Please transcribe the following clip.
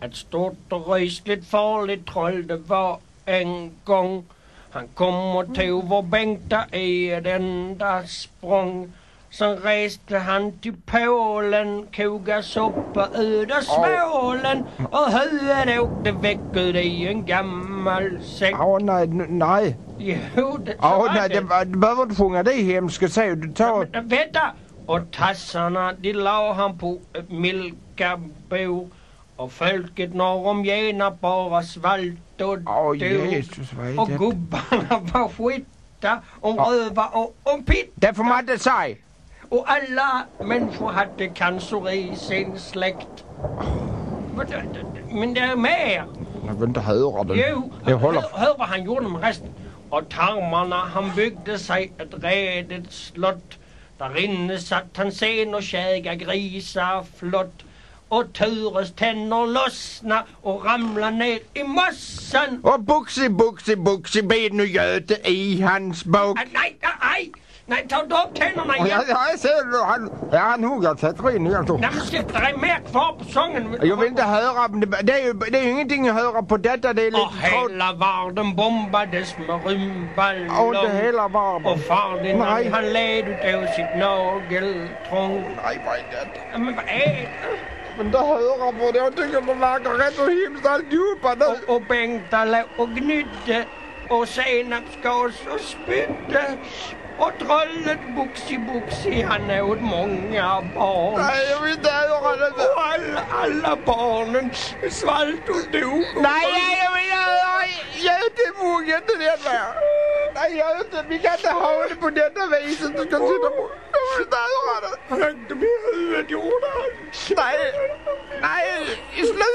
Ett stort och rysligt farligt troll det var en gång. Han kom och tog vår Bengta i ett enda språng. Sen reste han till Polen, koga soppa ur svålen och huvudet åkte väck ut i en gammal säck. Nej. Jo, det var det. Du behöver inte sjunga det hemska, säger du. Men, vänta! Och tassarna, de la han på ett milkabo. Och folket norr om Jena bara svalt och dog. Jesus, vad är det? Och gubbarna var skitta om röva och om pitt. Det får man inte säga. Och alla människor hade cancer i sin släkt. Men det är mer. Jag vill inte höra det. Jo, hör vad han gjorde med resten. Och tarmarna, han byggde sig ett redigt slott. Där inne satt han sen och käga grisar flott. Och Tures tänder lossna och ramla ner i mossan. Och buxi, be nu Göte i hans bok. Nej, ta upp tänderna igen. Jag ser han hugger sätter in igen. Nej, men sitter det mer kvar på sången? Jag vill inte höra, det är ju ingenting att höra på detta. Det är lite och hela världen bombades med rymdballong. Och det hela världen. Och far din han led utav sitt nageltrång. Nej, vad är det? Men vad är det? Men det höra på det, jag tycker det verkar rätt och himskt alltihopa nu. Och Bengta låg och gnydde och senapsgas och spydde. Och trollet Buxi, han åt många barn. Nej, jag vill inte höra det. Och alla barnen svalt och dog. Nej, jag vill höra. Göte vågar inte det där. Nej, Göte, vi kan inte ha det på detta viset. Du ska sitta på. Jag vill inte höra det. Han högde med huvudet, gjorde han. Nej, sluta.